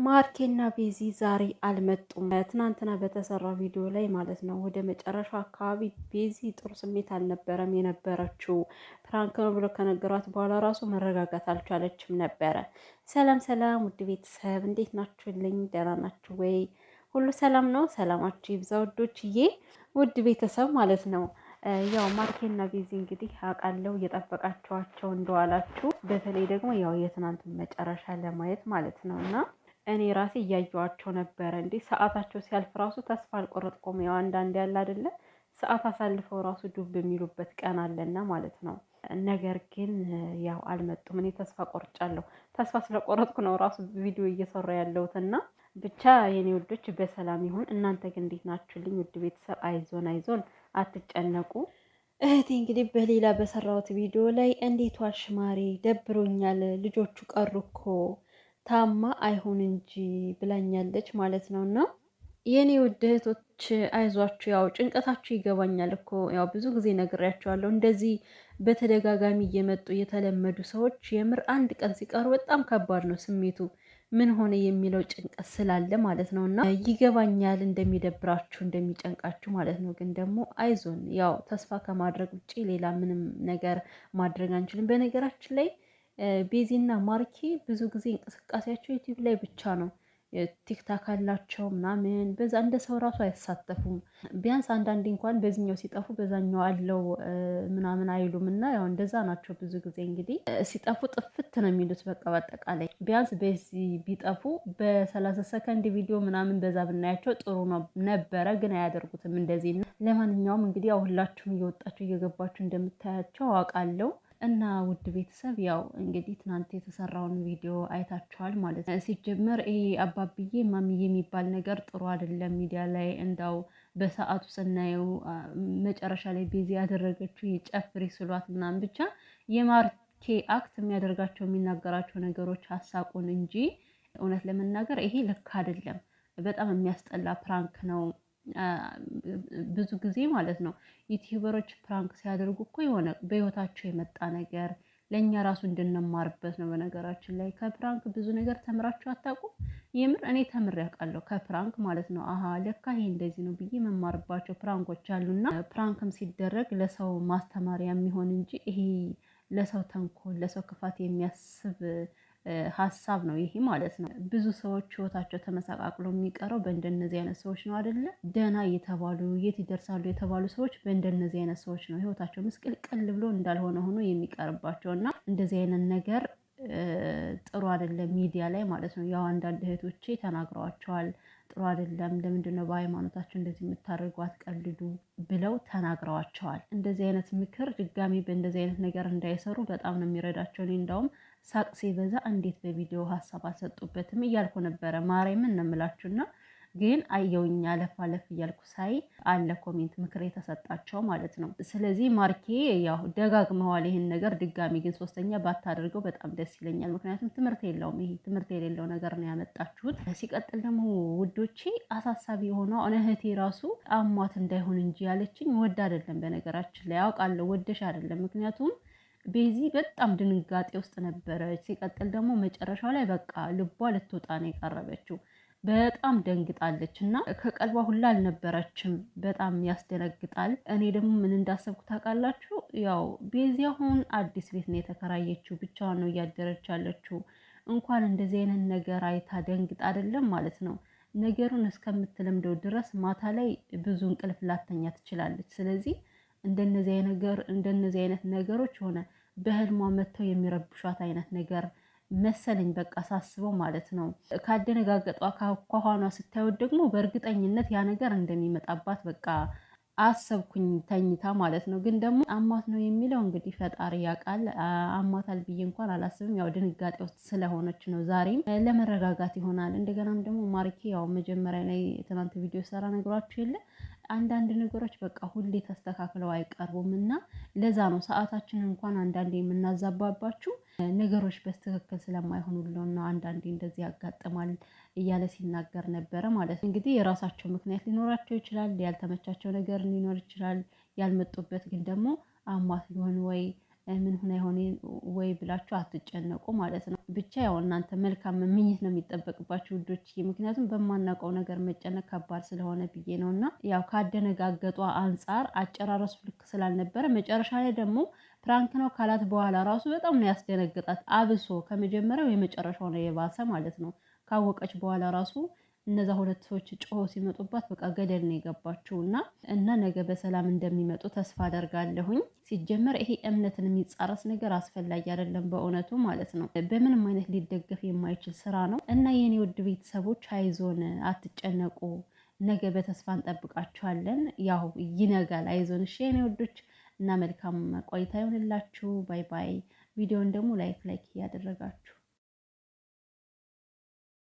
ማርኬና ቤዚ ዛሬ አልመጡም። ትናንትና በተሰራው ቪዲዮ ላይ ማለት ነው። ወደ መጨረሻው አካባቢ ቤዚ ጥሩ ስሜት አልነበረም የነበረችው። ፕራንክ ነው ብሎ ከነገሯት በኋላ ራሱ መረጋጋት አልቻለችም ነበረ። ሰላም ሰላም፣ ውድ ቤተሰብ እንዴት ናችሁልኝ? ደህና ናችሁ ወይ? ሁሉ ሰላም ነው? ሰላማችሁ ይብዛ ውዶችዬ፣ ውድ ቤተሰብ ማለት ነው። ያው ማርኬና ቤዚ እንግዲህ አውቃለሁ እየጠበቃችኋቸው እንደዋላችሁ፣ በተለይ ደግሞ ያው የትናንቱን መጨረሻ ለማየት ማለት ነው እና እኔ ራሴ እያየዋቸው ነበረ። እንዴ ሰዓታቸው ሲያልፍ ራሱ ተስፋ አልቆረጥኩም። ያው አንዳንድ ያለ አይደለ ሰዓት አሳልፈው ራሱ ዱብ የሚሉበት ቀን አለና ማለት ነው። ነገር ግን ያው አልመጡም። እኔ ተስፋ ቆርጫለሁ። ተስፋ ስለቆረጥኩ ነው ራሱ ቪዲዮ እየሰራ ያለሁትና ብቻ የኔ ውዶች በሰላም ይሁን። እናንተ ግን እንዴት ናችሁልኝ? ውድ ቤተሰብ አይዞን አይዞን፣ አትጨነቁ። እህቴ እንግዲህ በሌላ በሰራሁት ቪዲዮ ላይ እንዴት ዋልሽ ማሬ፣ ደብሮኛል፣ ልጆቹ ቀሩ እኮ ታማ አይሁን እንጂ ብላኛለች ማለት ነው። እና የኔ ውድ እህቶች አይዟችሁ፣ ያው ጭንቀታችሁ ይገባኛል እኮ ያው ብዙ ጊዜ ነግሬያቸዋለሁ። እንደዚህ በተደጋጋሚ እየመጡ የተለመዱ ሰዎች የምር አንድ ቀን ሲቀሩ በጣም ከባድ ነው ስሜቱ። ምን ሆነ የሚለው ጭንቀት ስላለ ማለት ነው። እና ይገባኛል እንደሚደብራችሁ እንደሚጨንቃችሁ ማለት ነው። ግን ደግሞ አይዞን፣ ያው ተስፋ ከማድረግ ውጭ ሌላ ምንም ነገር ማድረግ አንችልም። በነገራችን ላይ ቤዚና ማርኬ ብዙ ጊዜ እንቅስቃሴያቸው ዩቲዩብ ላይ ብቻ ነው። ቲክታክ አላቸው ምናምን፣ በዛ እንደ ሰው ራሱ አይሳተፉም። ቢያንስ አንዳንዴ እንኳን በዚህኛው ሲጠፉ በዛኛው አለው ምናምን አይሉም። እና ያው እንደዛ ናቸው ብዙ ጊዜ እንግዲህ ሲጠፉ ጥፍት ነው የሚሉት። በቃ በአጠቃላይ ቢያንስ በዚህ ቢጠፉ በ30 ሰከንድ ቪዲዮ ምናምን በዛ ብናያቸው ጥሩ ነበረ፣ ግን አያደርጉትም እንደዚህ። ለማንኛውም እንግዲህ ያው ሁላችሁም እየወጣችሁ እየገባችሁ እንደምታያቸው አውቃለሁ። እና ውድ ቤተሰብ ያው እንግዲህ ትናንት የተሰራውን ቪዲዮ አይታችኋል ማለት ነው። ሲጀመር ይሄ አባብዬ ማሚዬ የሚባል ነገር ጥሩ አይደለም ሚዲያ ላይ። እንዳው በሰዓቱ ስናየው መጨረሻ ላይ ቤዚ ያደረገችው የጨፍሪ ስሏት ምናምን፣ ብቻ የማርኬ አክት የሚያደርጋቸው የሚናገራቸው ነገሮች አሳቁን እንጂ እውነት ለመናገር ይሄ ልክ አይደለም። በጣም የሚያስጠላ ፕራንክ ነው። ብዙ ጊዜ ማለት ነው ዩቲዩበሮች ፕራንክ ሲያደርጉ እኮ የሆነ በህይወታቸው የመጣ ነገር ለእኛ ራሱ እንድንማርበት ነው። በነገራችን ላይ ከፕራንክ ብዙ ነገር ተምራችሁ አታውቁም? የምር እኔ ተምሬ አውቃለሁ ከፕራንክ ማለት ነው። አሀ ለካ ይሄ እንደዚህ ነው ብዬ መማርባቸው ፕራንኮች አሉና ፕራንክም ሲደረግ ለሰው ማስተማሪያ የሚሆን እንጂ ይሄ ለሰው ተንኮል ለሰው ክፋት የሚያስብ ሀሳብ ነው ይሄ ማለት ነው። ብዙ ሰዎች ህይወታቸው ተመሰቃቅሎ የሚቀረው በእንደነዚህ አይነት ሰዎች ነው አይደለ? ደህና እየተባሉ የት ይደርሳሉ የተባሉ ሰዎች በእንደነዚህ አይነት ሰዎች ነው ህይወታቸው ምስቅልቅል ብሎ እንዳልሆነ ሆኖ የሚቀርባቸው። እና እንደዚህ አይነት ነገር ጥሩ አይደለም ሚዲያ ላይ ማለት ነው። ያው አንዳንድ እህቶቼ ተናግረዋቸዋል። ጥሩ አይደለም፣ ለምንድነው በሃይማኖታቸው እንደዚህ የምታደርጉ አትቀልዱ ብለው ተናግረዋቸዋል። እንደዚህ አይነት ምክር ድጋሚ በእንደዚህ አይነት ነገር እንዳይሰሩ በጣም ነው የሚረዳቸው። እኔ እንዳውም ሳቅ ሲበዛ እንዴት በቪዲዮ ሀሳብ አልሰጡበትም እያልኩ ነበረ። ማርያምን ነው የምላችሁና ግን አየውኝ አለፍ አለፍ እያልኩ ሳይ አለ ኮሜንት ምክር የተሰጣቸው ማለት ነው። ስለዚህ ማርኬ ያው ደጋግመዋል ይህን ነገር፣ ድጋሚ ግን ሶስተኛ ባታደርገው በጣም ደስ ይለኛል። ምክንያቱም ትምህርት የለውም፣ ይሄ ትምህርት የሌለው ነገር ነው ያመጣችሁት። ሲቀጥል ደግሞ ውዶቼ አሳሳቢ የሆነው እህቴ ራሱ አሟት እንዳይሆን እንጂ ያለችኝ ወድ አይደለም። በነገራችን ላይ ያውቃለሁ ወደሽ አይደለም። ምክንያቱም ቤዚ በጣም ድንጋጤ ውስጥ ነበረች። ሲቀጥል ደግሞ መጨረሻው ላይ በቃ ልቧ ልትወጣ ነው የቀረበችው። በጣም ደንግጣለች እና ከቀልቧ ሁላ አልነበረችም። በጣም ያስደነግጣል። እኔ ደግሞ ምን እንዳሰብኩ ታውቃላችሁ? ያው ቤዚ አሁን አዲስ ቤት ነው የተከራየችው፣ ብቻዋን ነው እያደረች ያለችው። እንኳን እንደዚህ አይነት ነገር አይታ ደንግጥ አይደለም ማለት ነው ነገሩን እስከምትለምደው ድረስ ማታ ላይ ብዙ እንቅልፍ ላተኛ ትችላለች። ስለዚህ እንደነዚህ አይነት ነገሮች ሆነ በህልሟ መጥተው የሚረብሿት አይነት ነገር መሰለኝ። በቃ ሳስበው ማለት ነው ካደነጋገጧ ከኋኗ ስታዩት ደግሞ በእርግጠኝነት ያ ነገር እንደሚመጣባት በቃ አሰብኩኝ ተኝታ ማለት ነው። ግን ደግሞ አሟት ነው የሚለው እንግዲህ ፈጣሪ ያውቃል። አሟታል ብዬ እንኳን አላስብም። ያው ድንጋጤ ውስጥ ስለሆነች ነው። ዛሬም ለመረጋጋት ይሆናል። እንደገናም ደግሞ ማርኬ ያው መጀመሪያ ላይ ትናንት ቪዲዮ ሰራ ነግሯችሁ የለ አንዳንድ ነገሮች በቃ ሁሌ ተስተካክለው አይቀርቡም። እና ለዛ ነው ሰዓታችንን እንኳን አንዳንዴ የምናዛባባችሁ ነገሮች በትክክል ስለማይሆኑልን ነው። አንዳንዴ እንደዚህ ያጋጥማል እያለ ሲናገር ነበረ ማለት ነው። እንግዲህ የራሳቸው ምክንያት ሊኖራቸው ይችላል፣ ያልተመቻቸው ነገር ሊኖር ይችላል። ያልመጡበት ግን ደግሞ አሟት ሊሆን ወይ ምን ሆነ ይሆን ወይ ብላችሁ አትጨነቁ ማለት ነው። ብቻ ያው እናንተ መልካም ምኞት ነው የሚጠበቅባችሁ ውዶች፣ ምክንያቱም በማናውቀው ነገር መጨነቅ ከባድ ስለሆነ ብዬ ነውና ያው ካደነጋገጧ አንጻር አጨራረሱ ልክ ስላልነበረ መጨረሻ ላይ ደግሞ ፕራንክ ነው ካላት በኋላ ራሱ በጣም ነው ያስደነግጣት። አብሶ ከመጀመሪያው የመጨረሻው ነው የባሰ ማለት ነው። ካወቀች በኋላ ራሱ እነዛ ሁለት ሰዎች ጮሆ ሲመጡባት በቃ ገደል ነው የገባችው እና ነገ በሰላም እንደሚመጡ ተስፋ አደርጋለሁኝ። ሲጀመር ይሄ እምነትን የሚጻረስ ነገር አስፈላጊ አይደለም በእውነቱ ማለት ነው። በምንም አይነት ሊደገፍ የማይችል ስራ ነው እና የኔ ውድ ቤተሰቦች አይዞን፣ አትጨነቁ። ነገ በተስፋ እንጠብቃችኋለን። ያው ይነጋል፣ አይዞን። እሺ የኔ ውዶች እና መልካም ቆይታ ይሆንላችሁ። ባይ ባይ። ቪዲዮውን ደግሞ ላይክ እያደረጋችሁ